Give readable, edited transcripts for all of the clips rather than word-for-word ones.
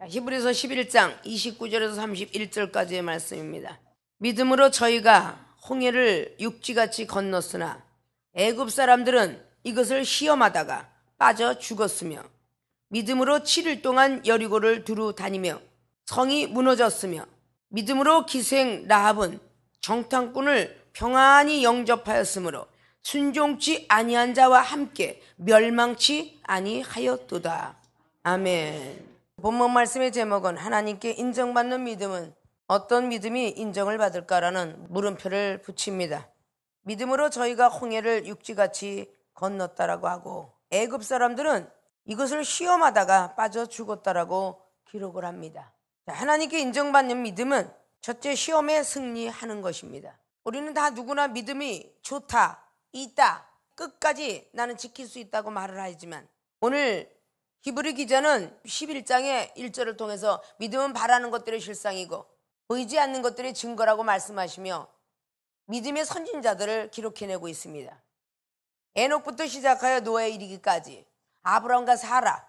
히브리서 11장 29절에서 31절까지의 말씀입니다. 믿음으로 저희가 홍해를 육지같이 건넜으나 애굽 사람들은 이것을 시험하다가 빠져 죽었으며 믿음으로 7일 동안 여리고를 두루 다니며 성이 무너졌으며 믿음으로 기생 라합은 정탐꾼을 평안히 영접하였으므로 순종치 아니한 자와 함께 멸망치 아니하였도다. 아멘. 본문 말씀의 제목은 하나님께 인정받는 믿음은 어떤 믿음이 인정을 받을까라는 물음표를 붙입니다. 믿음으로 저희가 홍해를 육지같이 건넜다라고 하고 애굽 사람들은 이것을 시험하다가 빠져 죽었다라고 기록을 합니다. 하나님께 인정받는 믿음은 첫째 시험에 승리하는 것입니다. 우리는 다 누구나 믿음이 좋다, 있다, 끝까지 나는 지킬 수 있다고 말을 하지만 오늘 히브리 기자는 11장의 1절을 통해서 믿음은 바라는 것들의 실상이고 보이지 않는 것들의 증거라고 말씀하시며 믿음의 선진자들을 기록해내고 있습니다. 에녹부터 시작하여 노아에 이르기까지 아브라함과 사라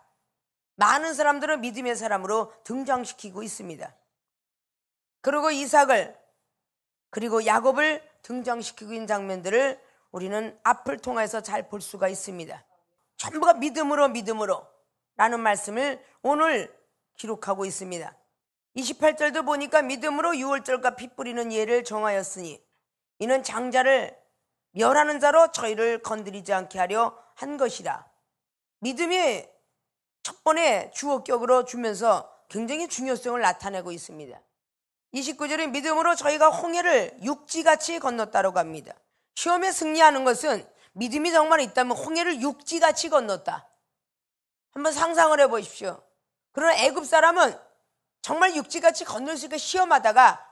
많은 사람들을 믿음의 사람으로 등장시키고 있습니다. 그리고 이삭을 그리고 야곱을 등장시키고 있는 장면들을 우리는 앞을 통해서 잘 볼 수가 있습니다. 전부가 믿음으로 라는 말씀을 오늘 기록하고 있습니다. 28절도 보니까 믿음으로 6월절과 피 뿌리는 예를 정하였으니 이는 장자를 멸하는 자로 저희를 건드리지 않게 하려 한 것이라. 믿음이 첫 번에 주어격으로 주면서 굉장히 중요성을 나타내고 있습니다. 29절에 믿음으로 저희가 홍해를 육지같이 건넜다라고 합니다. 시험에 승리하는 것은 믿음이 정말 있다면 홍해를 육지같이 건넜다. 한번 상상을 해보십시오. 그러나 애굽 사람은 정말 육지같이 건널 수 있게 시험하다가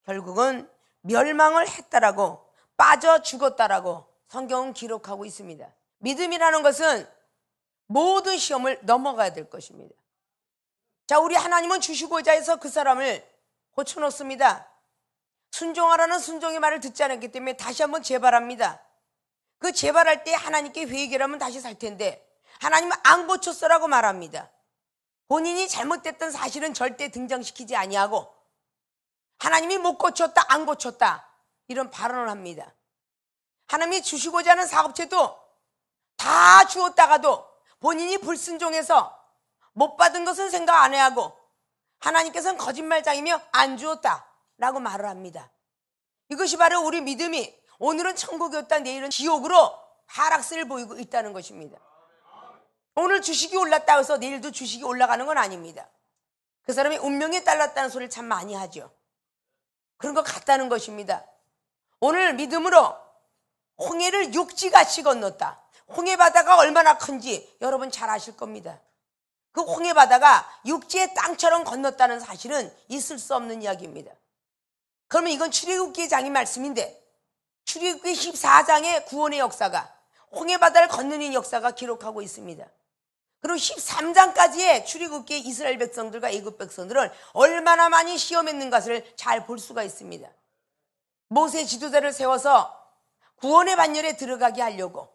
결국은 멸망을 했다라고 빠져 죽었다라고 성경은 기록하고 있습니다. 믿음이라는 것은 모든 시험을 넘어가야 될 것입니다. 자, 우리 하나님은 주시고자 해서 그 사람을 고쳐놓습니다. 순종하라는 순종의 말을 듣지 않았기 때문에 다시 한번 재발합니다. 그 재발할 때 하나님께 회개하면 다시 살 텐데 하나님은 안 고쳤어라고 말합니다. 본인이 잘못됐던 사실은 절대 등장시키지 아니하고 하나님이 못 고쳤다, 안 고쳤다 이런 발언을 합니다. 하나님이 주시고자 하는 사업체도 다 주었다가도 본인이 불순종해서 못 받은 것은 생각 안 해하고 하나님께서는 거짓말장이며 안 주었다라고 말을 합니다. 이것이 바로 우리 믿음이 오늘은 천국이었다 내일은 지옥으로 하락세를 보이고 있다는 것입니다. 오늘 주식이 올랐다 해서 내일도 주식이 올라가는 건 아닙니다. 그 사람이 운명에 딸렸다는 소리를 참 많이 하죠. 그런 것 같다는 것입니다. 오늘 믿음으로 홍해를 육지같이 건넜다. 홍해 바다가 얼마나 큰지 여러분 잘 아실 겁니다. 그 홍해 바다가 육지의 땅처럼 건넜다는 사실은 있을 수 없는 이야기입니다. 그러면 이건 출애굽기 장의 말씀인데 출애굽기 14장의 구원의 역사가 홍해 바다를 건너는 역사가 기록하고 있습니다. 그리고 13장까지의 출애굽기의 이스라엘 백성들과 애굽 백성들은 얼마나 많이 시험했는 것을 잘 볼 수가 있습니다. 모세 지도자를 세워서 구원의 반열에 들어가게 하려고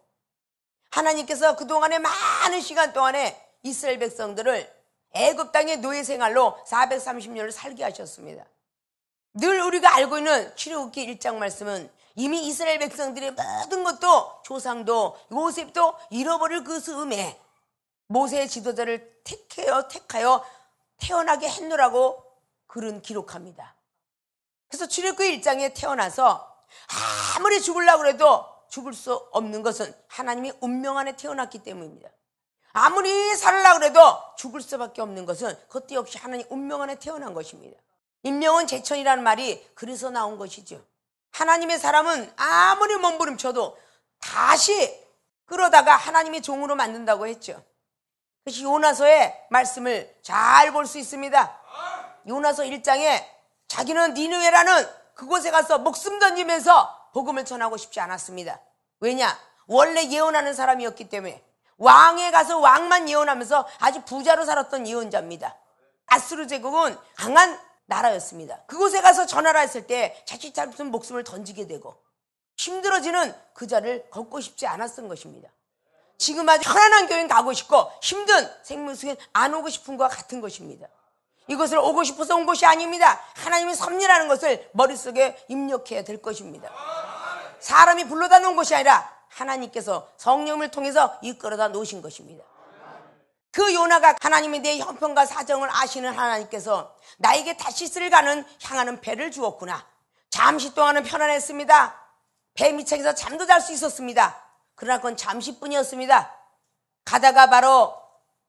하나님께서 그동안에 많은 시간 동안에 이스라엘 백성들을 애굽 땅의 노예 생활로 430년을 살게 하셨습니다. 늘 우리가 알고 있는 출애굽기 1장 말씀은 이미 이스라엘 백성들의 모든 것도 조상도 요셉도 잃어버릴 그 즈음에 모세의 지도자를 택하여 태어나게 했노라고 글은 기록합니다. 그래서 출애굽기 1장에 태어나서 아무리 죽으려고 해도 죽을 수 없는 것은 하나님의 운명 안에 태어났기 때문입니다. 아무리 살으려고 해도 죽을 수밖에 없는 것은 그것도 역시 하나님 운명 안에 태어난 것입니다. 인명은 제천이라는 말이 그래서 나온 것이죠. 하나님의 사람은 아무리 몸부림쳐도 다시 끌어다가 하나님의 종으로 만든다고 했죠. 그래서 요나서의 말씀을 잘 볼 수 있습니다. 요나서 1장에 자기는 니느웨라는 그곳에 가서 목숨 던지면서 복음을 전하고 싶지 않았습니다. 왜냐? 원래 예언하는 사람이었기 때문에 왕에 가서 왕만 예언하면서 아주 부자로 살았던 예언자입니다. 아수르 제국은 강한 나라였습니다. 그곳에 가서 전하라 했을 때 자칫 잘못하면 목숨을 던지게 되고 힘들어지는 그 자를 걷고 싶지 않았던 것입니다. 지금 아주 편안한 교회 가고 싶고 힘든 생명 속에 안 오고 싶은 것과 같은 것입니다. 이것을 오고 싶어서 온 것이 아닙니다. 하나님의 섭리라는 것을 머릿속에 입력해야 될 것입니다. 사람이 불러다 놓은 것이 아니라 하나님께서 성령을 통해서 이끌어다 놓으신 것입니다. 그 요나가 하나님의 내 형편과 사정을 아시는 하나님께서 나에게 다시스를 향하는 배를 주었구나. 잠시 동안은 편안했습니다. 배 밑창에서 잠도 잘 수 있었습니다. 그러나 그건 잠시뿐이었습니다. 가다가 바로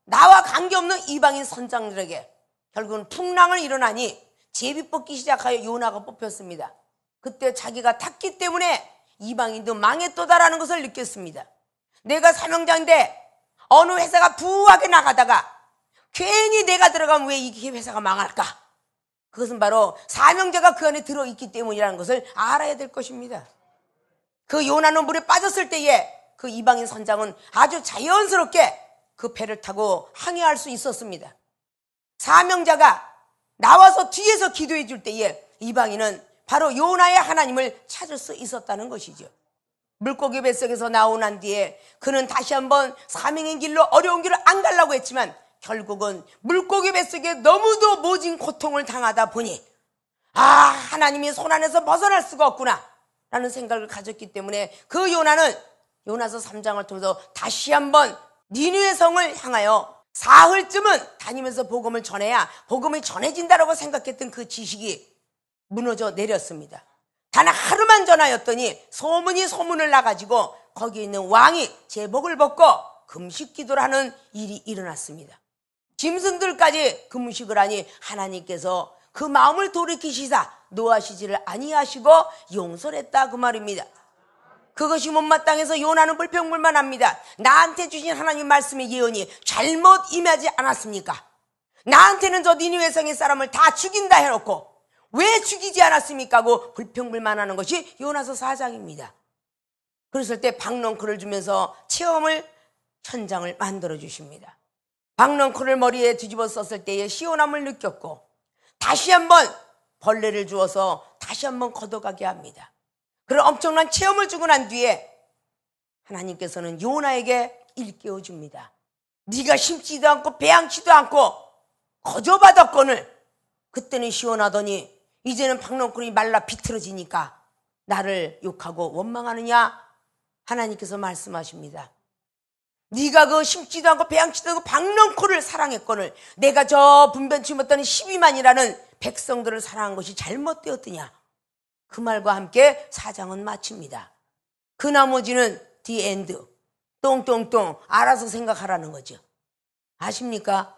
나와 관계없는 이방인 선장들에게 결국은 풍랑을 일어나니 제비 뽑기 시작하여 요나가 뽑혔습니다. 그때 자기가 탔기 때문에 이방인도 망했도다라는 것을 느꼈습니다. 내가 사명자인데 어느 회사가 부하게 나가다가 괜히 내가 들어가면 왜 이 회사가 망할까? 그것은 바로 사명자가 그 안에 들어있기 때문이라는 것을 알아야 될 것입니다. 그 요나는 물에 빠졌을 때에 그 이방인 선장은 아주 자연스럽게 그 배를 타고 항해할 수 있었습니다. 사명자가 나와서 뒤에서 기도해 줄 때에 이방인은 바로 요나의 하나님을 찾을 수 있었다는 것이죠. 물고기 뱃속에서 나오난 뒤에 그는 다시 한번 사명의 길로 어려운 길을 안 가려고 했지만 결국은 물고기 뱃속에 너무도 모진 고통을 당하다 보니 하나님이 손 안에서 벗어날 수가 없구나 라는 생각을 가졌기 때문에 그 요나는 요나서 3장을 통해서 다시 한번 니느웨 성을 향하여 사흘쯤은 다니면서 복음을 전해야 복음이 전해진다라고 생각했던 그 지식이 무너져 내렸습니다. 단 하루만 전하였더니 소문이 소문을 나가지고 거기에 있는 왕이 제복을 벗고 금식 기도를 하는 일이 일어났습니다. 짐승들까지 금식을 하니 하나님께서 그 마음을 돌이키시사 노하시지를 아니하시고 용서를 했다 그 말입니다. 그것이 못마땅해서 요나는 불평불만합니다. 나한테 주신 하나님 말씀의 예언이 잘못 임하지 않았습니까? 나한테는 저 니느웨 성의 사람을 다 죽인다 해놓고 왜 죽이지 않았습니까? 하고 불평불만하는 것이 요나서 4장입니다. 그랬을 때 박넝쿨을 주면서 체험을 현장을 만들어 주십니다. 박넝쿨을 머리에 뒤집어 썼을 때의 시원함을 느꼈고 다시 한번 벌레를 주어서 다시 한번 걷어가게 합니다. 그런 엄청난 체험을 주고 난 뒤에 하나님께서는 요나에게 일깨워 줍니다. 네가 심지도 않고 배양치도 않고 거저 받았거늘 그때는 시원하더니 이제는 박넝쿨이 말라 비틀어지니까 나를 욕하고 원망하느냐? 하나님께서 말씀하십니다. 네가 그 심지도 않고 배양치도 않고 박넝쿨을 사랑했거늘 내가 저 분변치 못하는 12만이라는 백성들을 사랑한 것이 잘못되었더냐? 그 말과 함께 4장은 마칩니다. 그 나머지는 the end, 똥똥똥 알아서 생각하라는 거죠. 아십니까?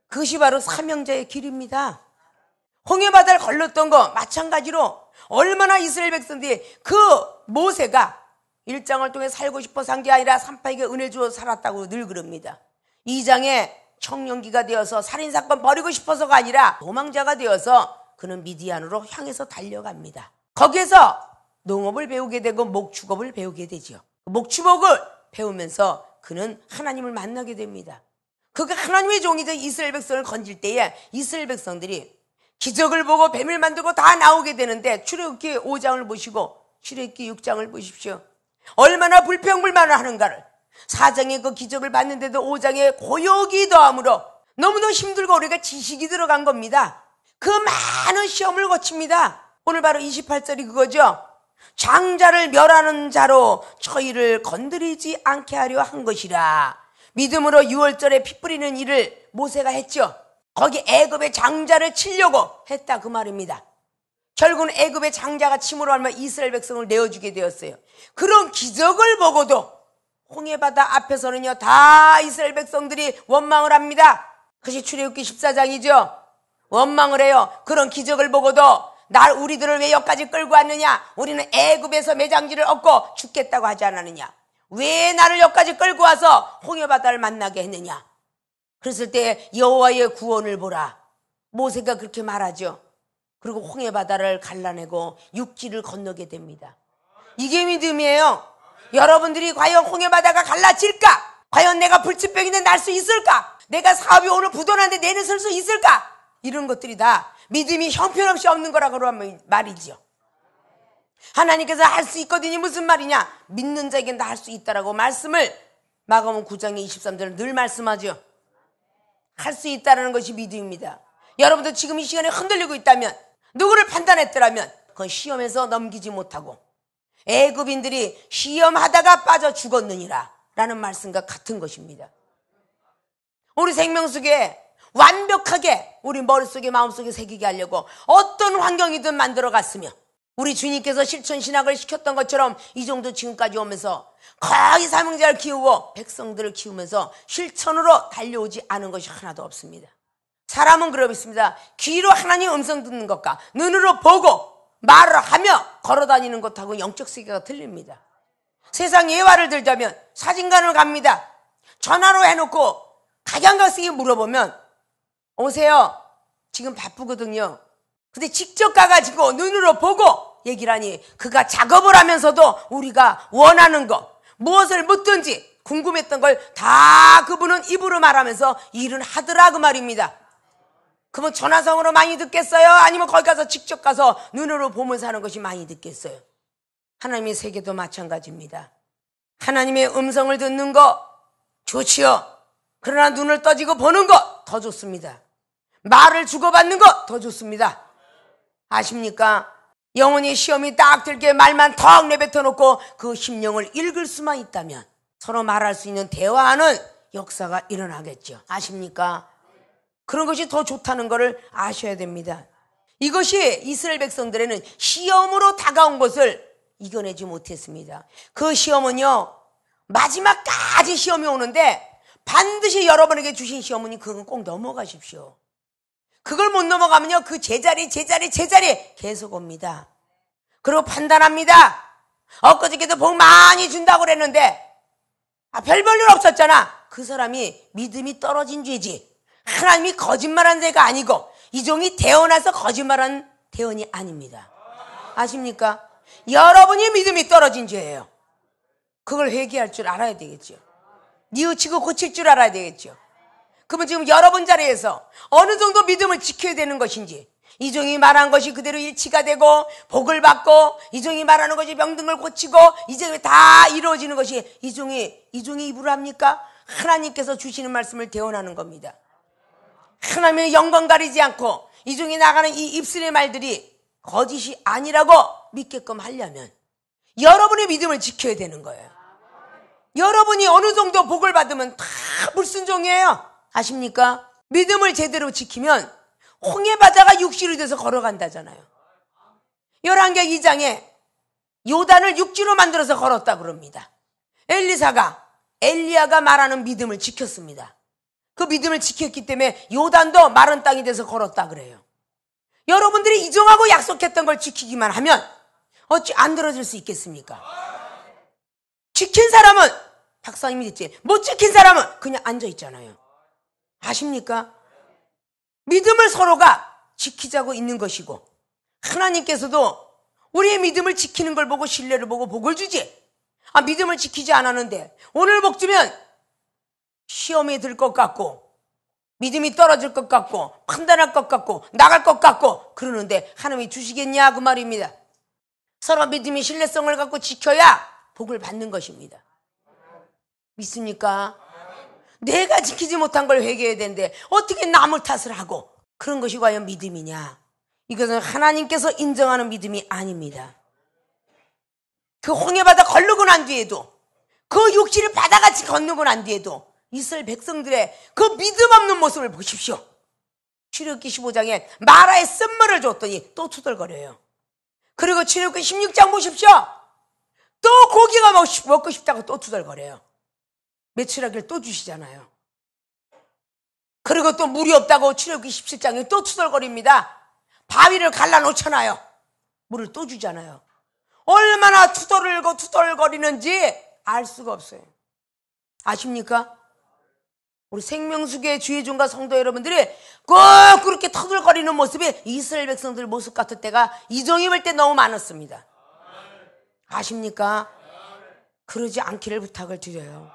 그것이 바로 사명자의 길입니다. 홍해바다를 걸렸던 거 마찬가지로 얼마나 이스라엘 백성들이 그 모세가 일장을 통해 살고 싶어 산 게 아니라 산파에게 은혜 주어 살았다고 늘 그럽니다. 2장에 청년기가 되어서 살인사건 벌이고 싶어서가 아니라 도망자가 되어서 그는 미디안으로 향해서 달려갑니다. 거기에서 농업을 배우게 되고 목축업을 배우게 되죠. 목축업을 배우면서 그는 하나님을 만나게 됩니다. 그가 하나님의 종이자 이스라엘 백성을 건질 때에 이스라엘 백성들이 기적을 보고 뱀을 만들고 다 나오게 되는데 출애굽기 5장을 보시고 출애굽기 6장을 보십시오. 얼마나 불평불만을 하는가를. 4장에 그 기적을 봤는데도 5장에 고역이 더함으로 너무도 힘들고 우리가 지식이 들어간 겁니다. 그 많은 시험을 거칩니다. 오늘 바로 28절이 그거죠. 장자를 멸하는 자로 저희를 건드리지 않게 하려 한 것이라. 믿음으로 6월절에 피 뿌리는 일을 모세가 했죠. 거기 애굽의 장자를 치려고 했다 그 말입니다. 결국은 애굽의 장자가 침으로 하면 이스라엘 백성을 내어주게 되었어요. 그런 기적을 보고도 홍해바다 앞에서는요 다 이스라엘 백성들이 원망을 합니다. 그것이 출애굽기 14장이죠. 원망을 해요. 그런 기적을 보고도 우리들을 왜 여기까지 끌고 왔느냐? 우리는 애굽에서 매장지를 얻고 죽겠다고 하지 않았느냐? 왜 나를 여기까지 끌고 와서 홍해바다를 만나게 했느냐? 그랬을 때 여호와의 구원을 보라. 모세가 그렇게 말하죠. 그리고 홍해바다를 갈라내고 육지를 건너게 됩니다. 이게 믿음이에요. 여러분들이 과연 홍해바다가 갈라질까? 과연 내가 불치병인데 날 수 있을까? 내가 사업이 오늘 부도났는데 내내 설 수 있을까? 이런 것들이 다 믿음이 형편없이 없는 거라고 하면 말이죠. 하나님께서 할 수 있거든요. 무슨 말이냐? 믿는 자에겐 다 할 수 있다라고 말씀을 마가복음 9장의 23절을 늘 말씀하죠. 할 수 있다라는 것이 믿음입니다. 여러분도 지금 이 시간에 흔들리고 있다면, 누구를 판단했더라면 그건 시험에서 넘기지 못하고 애굽인들이 시험하다가 빠져 죽었느니라 라는 말씀과 같은 것입니다. 우리 생명 속에 완벽하게 우리 머릿속에 마음속에 새기게 하려고 어떤 환경이든 만들어 갔으며, 우리 주님께서 실천신학을 시켰던 것처럼 이 정도 지금까지 오면서 거의 사명자를 키우고 백성들을 키우면서 실천으로 달려오지 않은 것이 하나도 없습니다. 사람은 그렇습니다. 귀로 하나님 음성 듣는 것과 눈으로 보고 말을 하며 걸어다니는 것하고 영적 세계가 틀립니다. 세상 예화를 들자면 사진관을 갑니다. 전화로 해놓고 각양각색이 물어보면 오세요. 지금 바쁘거든요. 근데 직접 가가지고 눈으로 보고 얘기를 하니 그가 작업을 하면서도 우리가 원하는 것, 무엇을 묻든지 궁금했던 걸 다 그분은 입으로 말하면서 일은 하더라 그 말입니다. 그러면 전화성으로 많이 듣겠어요? 아니면 거기 가서 직접 가서 눈으로 보면서 하는 것이 많이 듣겠어요? 하나님의 세계도 마찬가지입니다. 하나님의 음성을 듣는 거 좋지요. 그러나 눈을 떠지고 보는 거 더 좋습니다. 말을 주고받는 거 더 좋습니다. 아십니까? 영혼이 시험이 딱 들게 말만 턱 내뱉어 놓고 그 심령을 읽을 수만 있다면 서로 말할 수 있는 대화하는 역사가 일어나겠죠. 아십니까? 그런 것이 더 좋다는 것을 아셔야 됩니다. 이것이 이스라엘 백성들에는 시험으로 다가온 것을 이겨내지 못했습니다. 그 시험은요, 마지막까지 시험이 오는데 반드시 여러분에게 주신 시험은 그건 꼭 넘어가십시오. 그걸 못 넘어가면요, 그 제자리 계속 옵니다. 그리고 판단합니다. 엊그저께도 복 많이 준다고 그랬는데 별 볼일 없었잖아. 그 사람이 믿음이 떨어진 죄지, 하나님이 거짓말한 죄가 아니고 이 종이 태어나서 거짓말한 태원이 아닙니다. 아십니까? 여러분이 믿음이 떨어진 죄예요. 그걸 회개할 줄 알아야 되겠죠. 뉘우치고 고칠 줄 알아야 되겠죠. 그러면 지금 여러분 자리에서 어느 정도 믿음을 지켜야 되는 것인지, 이 종이 말한 것이 그대로 일치가 되고 복을 받고 이 종이 말하는 것이 병든걸 고치고 이제 다 이루어지는 것이 이 종이 입으로 합니까? 하나님께서 주시는 말씀을 대언하는 겁니다. 하나님의 영광 가리지 않고 이 종이 나가는 이 입술의 말들이 거짓이 아니라고 믿게끔 하려면 여러분의 믿음을 지켜야 되는 거예요. 여러분이 어느 정도 복을 받으면 다 불순종이에요. 아십니까? 믿음을 제대로 지키면 홍해바다가 육지로 돼서 걸어간다잖아요. 열왕기하 2장에 요단을 육지로 만들어서 걸었다 그럽니다. 엘리야가 말하는 믿음을 지켰습니다. 그 믿음을 지켰기 때문에 요단도 마른 땅이 돼서 걸었다 그래요. 여러분들이 이종하고 약속했던 걸 지키기만 하면 어찌 안 들어질 수 있겠습니까? 지킨 사람은 박사님이 됐지, 못 지킨 사람은 그냥 앉아있잖아요. 아십니까? 믿음을 서로가 지키자고 있는 것이고, 하나님께서도 우리의 믿음을 지키는 걸 보고 신뢰를 보고 복을 주지, 믿음을 지키지 않았는데 오늘 복 주면 시험에 들 것 같고 믿음이 떨어질 것 같고 판단할 것 같고 나갈 것 같고 그러는데 하나님이 주시겠냐 그 말입니다. 서로 믿음의 신뢰성을 갖고 지켜야 복을 받는 것입니다. 믿습니까? 내가 지키지 못한 걸 회개해야 되는데 어떻게 남을 탓을 하고, 그런 것이 과연 믿음이냐? 이것은 하나님께서 인정하는 믿음이 아닙니다. 그 홍해바다 걸르고 난 뒤에도, 그 육지를 바다같이 건너고 난 뒤에도 이스라엘 백성들의 그 믿음 없는 모습을 보십시오. 출애굽기 15장에 마라의 쓴물을 줬더니 또 투덜거려요. 그리고 출애굽기 16장 보십시오. 또 고기가 먹고 싶다고 또 투덜거려요. 메추라기를 또 주시잖아요. 그리고 또 물이 없다고 출애굽기 17장에 또 투덜거립니다. 바위를 갈라놓잖아요. 물을 또 주잖아요. 얼마나 투덜거리는지 알 수가 없어요. 아십니까? 우리 생명수교의 주의 종과 성도 여러분들이 꼭 그렇게 터들거리는 모습이 이스라엘 백성들 모습 같을 때가 이종이 볼 때 너무 많았습니다. 아십니까? 그러지 않기를 부탁을 드려요.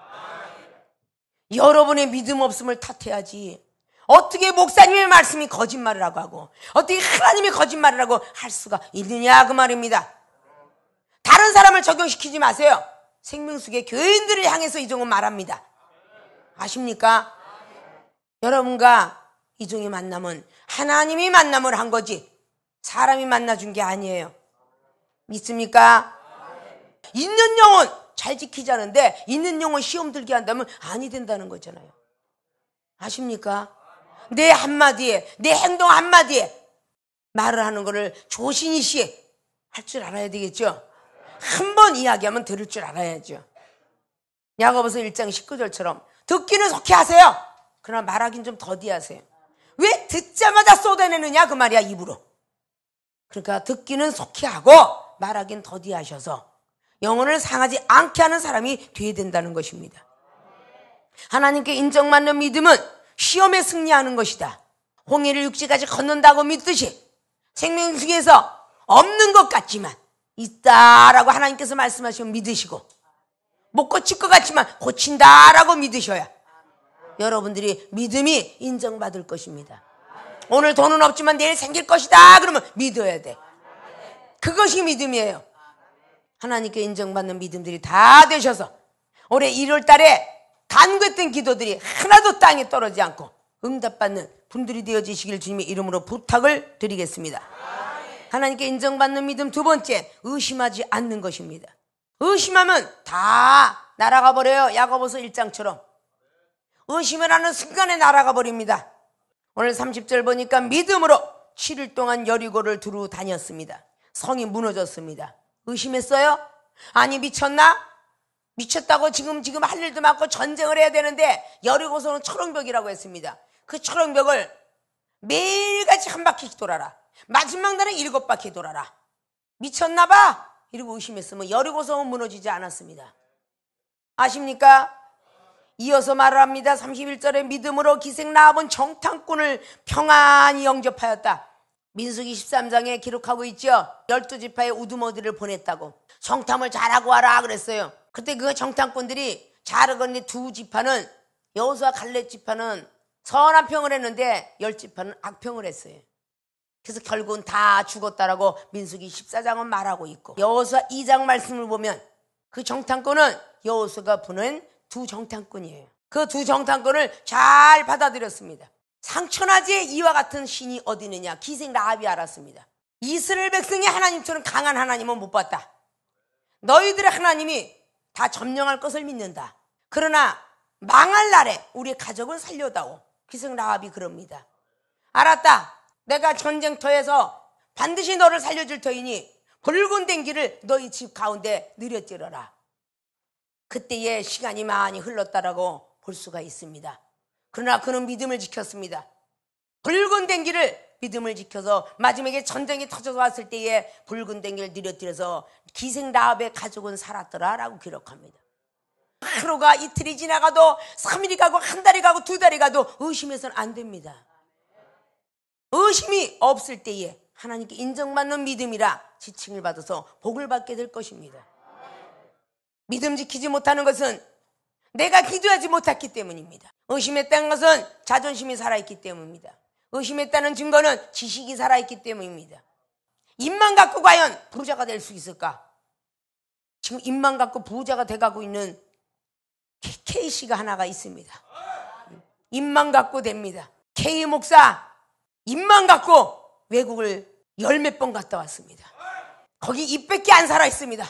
여러분의 믿음 없음을 탓해야지 어떻게 목사님의 말씀이 거짓말이라고 하고 어떻게 하나님이 거짓말이라고 할 수가 있느냐 그 말입니다. 다른 사람을 적용시키지 마세요. 생명수교의 교인들을 향해서 이종은 말합니다. 아십니까? 여러분과 이종의 만남은 하나님이 만남을 한 거지 사람이 만나준 게 아니에요. 믿습니까? 있는 영혼 잘 지키자는데 있는 영혼 시험 들게 한다면 아니 된다는 거잖아요. 아십니까? 내 한마디에 내 행동 한마디에 말을 하는 거를 조신이시 할 줄 알아야 되겠죠. 한 번 이야기하면 들을 줄 알아야죠. 야고보서 1장 19절처럼 듣기는 속히 하세요. 그러나 말하긴 좀 더디 하세요. 왜 듣자마자 쏟아내느냐 그 말이야, 입으로. 그러니까 듣기는 속히 하고 말하긴 더디 하셔서 영혼을 상하지 않게 하는 사람이 돼야 된다는 것입니다. 하나님께 인정받는 믿음은 시험에 승리하는 것이다. 홍해를 육지까지 걷는다고 믿듯이 생명수에서 없는 것 같지만 있다라고 하나님께서 말씀하시면 믿으시고 못 고칠 것 같지만 고친다라고 믿으셔야 여러분들이 믿음이 인정받을 것입니다. 오늘 돈은 없지만 내일 생길 것이다 그러면 믿어야 돼. 그것이 믿음이에요. 하나님께 인정받는 믿음들이 다 되셔서 올해 1월 달에 간구했던 기도들이 하나도 땅에 떨어지지 않고 응답받는 분들이 되어지시길 주님의 이름으로 부탁을 드리겠습니다. 하나님께 인정받는 믿음 두 번째, 의심하지 않는 것입니다. 의심하면 다 날아가 버려요. 야고보서 1장처럼 의심을 하는 순간에 날아가 버립니다. 오늘 30절 보니까 믿음으로 7일 동안 여리고를 두루 다녔습니다. 성이 무너졌습니다. 의심했어요? 아니 미쳤나? 미쳤다고 지금 할 일도 많고 전쟁을 해야 되는데 여리고서는 초롱벽이라고 했습니다. 그 초롱벽을 매일같이 한 바퀴 돌아라. 마지막 날에 7바퀴 돌아라. 미쳤나 봐? 이러고 의심했으면 여리고성은 무너지지 않았습니다. 아십니까? 이어서 말을 합니다. 31절에 믿음으로 기생 라합은 정탐꾼을 평안히 영접하였다. 민수기 13장에 기록하고 있죠. 12지파의 우두머리를 보냈다고. 정탐을 잘하고 와라 그랬어요. 그때 그 정탐꾼들이 잘하건 두 지파는 여호수아 갈렙 지파는 선한 평을 했는데 10지파는 악평을 했어요. 그래서 결국은 다 죽었다라고 민수기 14장은 말하고 있고 여호수아 2장 말씀을 보면 그 정탐꾼은 여호수아가 보낸 두 정탐꾼이에요. 그 두 정탐꾼을 잘 받아들였습니다. 상천하지에 이와 같은 신이 어디 있느냐 기생 라합이 알았습니다. 이스라엘 백성이 하나님처럼 강한 하나님은 못 봤다. 너희들의 하나님이 다 점령할 것을 믿는다. 그러나 망할 날에 우리의 가족을 살려다오. 기생 라합이 그럽니다. 알았다. 내가 전쟁터에서 반드시 너를 살려줄 터이니 붉은 댕기를 너희 집 가운데 느려찌러라. 그때의 시간이 많이 흘렀다라고 볼 수가 있습니다. 그러나 그는 믿음을 지켰습니다. 붉은 댕기를 믿음을 지켜서 마지막에 전쟁이 터져서 왔을 때에 붉은 댕기를 느려뜨려서 기생 라합의 가족은 살았더라라고 기록합니다. 하루가 이틀이 지나가도 3일이 가고 한 달이 가고 두 달이 가도 의심해서는 안 됩니다. 의심이 없을 때에 하나님께 인정받는 믿음이라 지칭을 받아서 복을 받게 될 것입니다. 믿음 지키지 못하는 것은 내가 기도하지 못했기 때문입니다. 의심했다는 것은 자존심이 살아있기 때문입니다. 의심했다는 증거는 지식이 살아있기 때문입니다. 입만 갖고 과연 부자가 될 수 있을까? 지금 입만 갖고 부자가 돼가고 있는 K씨가 하나가 있습니다. 입만 갖고 됩니다. K 목사 입만 갖고 외국을 10몇 번 갔다 왔습니다. 거기 입밖에 안 살아있습니다.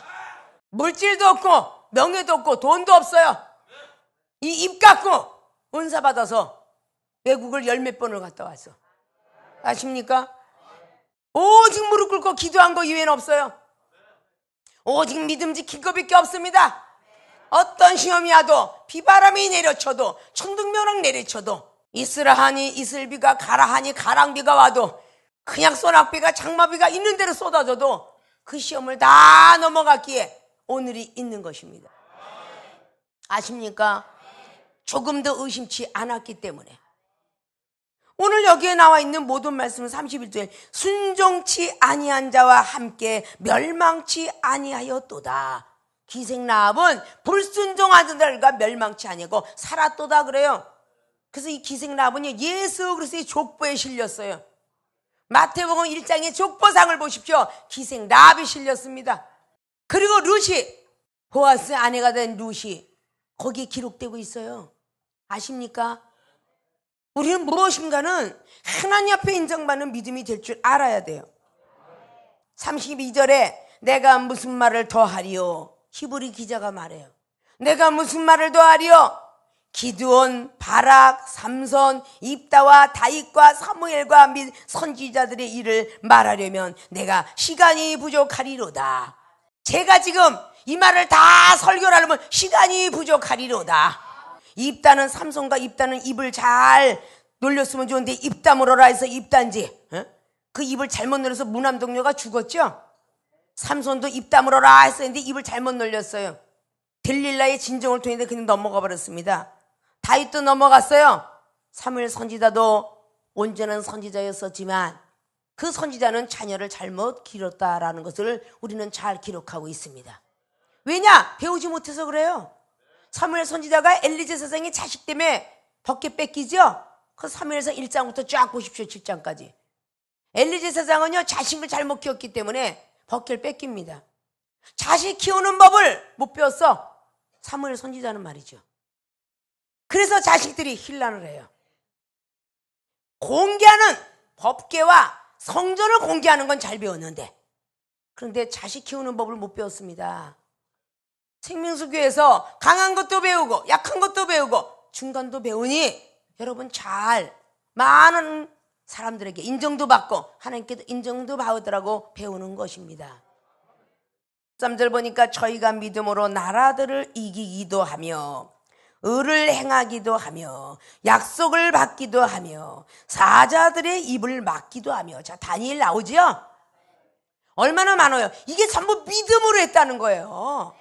물질도 없고 명예도 없고 돈도 없어요. 이 입 갖고 은사 받아서 외국을 10몇 번을 갔다 왔어. 아십니까? 오직 무릎 꿇고 기도한 거 이외에는 없어요. 오직 믿음 지킨 것밖에 없습니다. 어떤 시험이 와도 비바람이 내려쳐도 천둥명랑 내려쳐도 있으라 하니 이슬비가 가라 하니 가랑비가 와도 그냥 소낙비가 장마비가 있는 대로 쏟아져도 그 시험을 다 넘어갔기에 오늘이 있는 것입니다. 아십니까? 조금도 의심치 않았기 때문에 오늘 여기에 나와 있는 모든 말씀은 31절에 순종치 아니한 자와 함께 멸망치 아니하였도다. 기생 라합은 불순종하던 자들과 멸망치 아니하고 살았도다 그래요. 그래서 이 기생 라합은 예수 그리스도의 족보에 실렸어요. 마태복음 1장의 족보상을 보십시오. 기생 라합이 실렸습니다. 그리고 룻이 보아스 아내가 된 룻이 거기에 기록되고 있어요. 아십니까? 우리는 무엇인가는 하나님 앞에 인정받는 믿음이 될 줄 알아야 돼요. 32절에 내가 무슨 말을 더하리요? 히브리 기자가 말해요. 내가 무슨 말을 더하리요? 기드온, 바락, 삼손, 입다와 다윗과 사무엘과 및 선지자들의 일을 말하려면 내가 시간이 부족하리로다. 제가 지금 이 말을 다 설교를 하려면 시간이 부족하리로다. 입다는 삼손과 입다는 입을 잘 놀렸으면 좋은데 입 다물어라 해서 입단지 그 입을 잘못 놀려서 무남동료가 죽었죠. 삼손도 입 다물어라 했었는데 입을 잘못 놀렸어요. 델릴라의 진정을 통해서 그냥 넘어가 버렸습니다. 다윗도 넘어갔어요. 사무엘 선지자도 온전한 선지자였었지만 그 선지자는 자녀를 잘못 기렸다라는 것을 우리는 잘 기록하고 있습니다. 왜냐? 배우지 못해서 그래요. 사무엘 선지자가 엘리제 세상의 자식 때문에 벗게 뺏기죠. 그 사무엘서 1장부터 쫙 보십시오. 7장까지. 엘리제 세상은요 자식을 잘못 키웠기 때문에 벗개를 뺏깁니다. 자식 키우는 법을 못 배웠어. 사무엘 선지자는 말이죠. 그래서 자식들이 혼란을 해요. 공개하는 법계와 성전을 공개하는 건 잘 배웠는데 그런데 자식 키우는 법을 못 배웠습니다. 생명수교에서 강한 것도 배우고 약한 것도 배우고 중간도 배우니 여러분 잘 많은 사람들에게 인정도 받고 하나님께도 인정도 받으라고 배우는 것입니다. 3절 보니까 저희가 믿음으로 나라들을 이기기도 하며 의를 행하기도 하며 약속을 받기도 하며 사자들의 입을 막기도 하며. 자, 다니엘 나오죠? 얼마나 많아요. 이게 전부 믿음으로 했다는 거예요.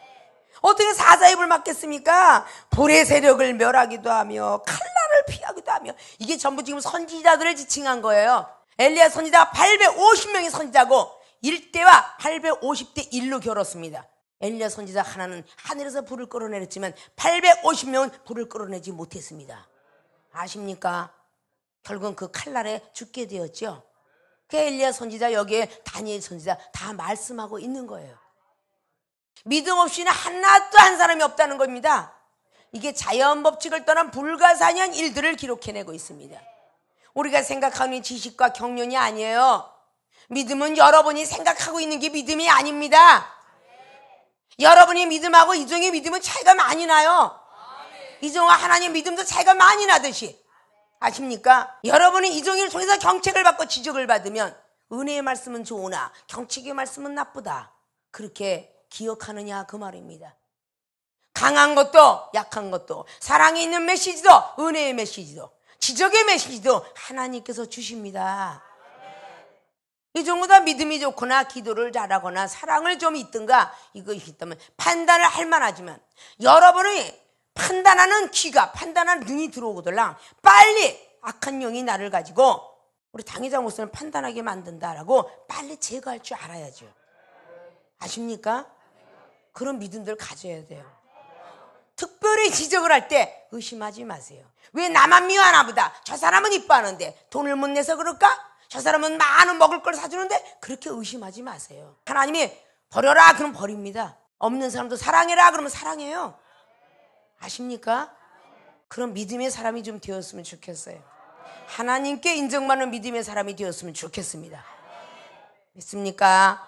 어떻게 사자 입을 막겠습니까? 불의 세력을 멸하기도 하며 칼날을 피하기도 하며. 이게 전부 지금 선지자들을 지칭한 거예요. 엘리야 선지자가 850명의 선지자고 1대와 850대 1로 겨뤘습니다. 엘리야 선지자 하나는 하늘에서 불을 끌어내렸지만 850명은 불을 끌어내지 못했습니다. 아십니까? 결국은 그 칼날에 죽게 되었죠. 그 엘리야 선지자 여기에 다니엘 선지자 다 말씀하고 있는 거예요. 믿음 없이는 하나도 한 사람이 없다는 겁니다. 이게 자연 법칙을 떠난 불가사의한 일들을 기록해내고 있습니다. 우리가 생각하는 지식과 경륜이 아니에요. 믿음은 여러분이 생각하고 있는 게 믿음이 아닙니다. 여러분이 믿음하고 이종의 믿음은 차이가 많이 나요. 이종과 하나님 믿음도 차이가 많이 나듯이. 아십니까? 여러분이 이종을 통해서 경책을 받고 지적을 받으면 은혜의 말씀은 좋으나 경책의 말씀은 나쁘다. 그렇게 기억하느냐 그 말입니다. 강한 것도 약한 것도 사랑이 있는 메시지도 은혜의 메시지도 지적의 메시지도 하나님께서 주십니다. 이 정도 다 믿음이 좋거나 기도를 잘하거나 사랑을 좀 있든가 이것이 있다면 판단을 할 만하지만 여러분이 판단하는 귀가 판단하는 눈이 들어오거들랑 빨리 악한 영이 나를 가지고 우리 당회장 목사는 판단하게 만든다라고 빨리 제거할 줄 알아야죠. 아십니까? 그런 믿음들 가져야 돼요. 특별히 지적을 할 때 의심하지 마세요. 왜 나만 미워하나 보다. 저 사람은 이뻐하는데 돈을 못 내서 그럴까? 저 사람은 많은 먹을 걸 사주는데 그렇게 의심하지 마세요. 하나님이 버려라 그러면 버립니다. 없는 사람도 사랑해라 그러면 사랑해요. 아십니까? 그런 믿음의 사람이 좀 되었으면 좋겠어요. 하나님께 인정받는 믿음의 사람이 되었으면 좋겠습니다. 믿습니까?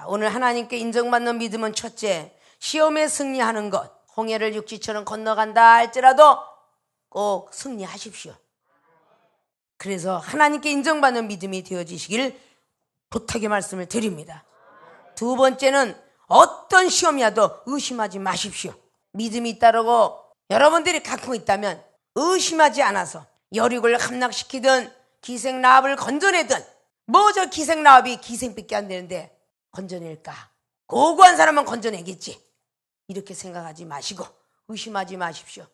오늘 하나님께 인정받는 믿음은 첫째, 시험에 승리하는 것. 홍해를 육지처럼 건너간다 할지라도 꼭 승리하십시오. 그래서 하나님께 인정받는 믿음이 되어지시길 부탁의 말씀을 드립니다. 두 번째는 어떤 시험이라도 의심하지 마십시오. 믿음이 있다고 여러분들이 갖고 있다면 의심하지 않아서 여리고를 함락시키든 기생라합을 건져내든 뭐 저 기생라합이 기생밖에 안 되는데 건져낼까? 고고한 사람은 건져내겠지. 이렇게 생각하지 마시고 의심하지 마십시오.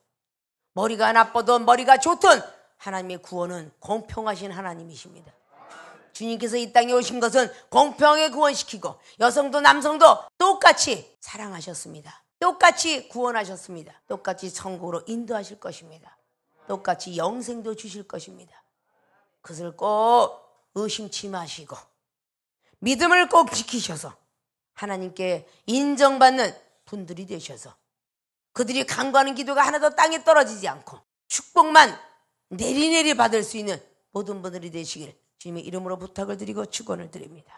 머리가 나쁘든 머리가 좋든 하나님의 구원은 공평하신 하나님이십니다. 주님께서 이 땅에 오신 것은 공평하게 구원시키고 여성도 남성도 똑같이 사랑하셨습니다. 똑같이 구원하셨습니다. 똑같이 천국으로 인도하실 것입니다. 똑같이 영생도 주실 것입니다. 그것을 꼭 의심치 마시고 믿음을 꼭 지키셔서 하나님께 인정받는 분들이 되셔서 그들이 간구하는 기도가 하나도 땅에 떨어지지 않고 축복만 내리내리 받을 수 있는 모든 분들이 되시길 주님의 이름으로 부탁을 드리고 축원을 드립니다.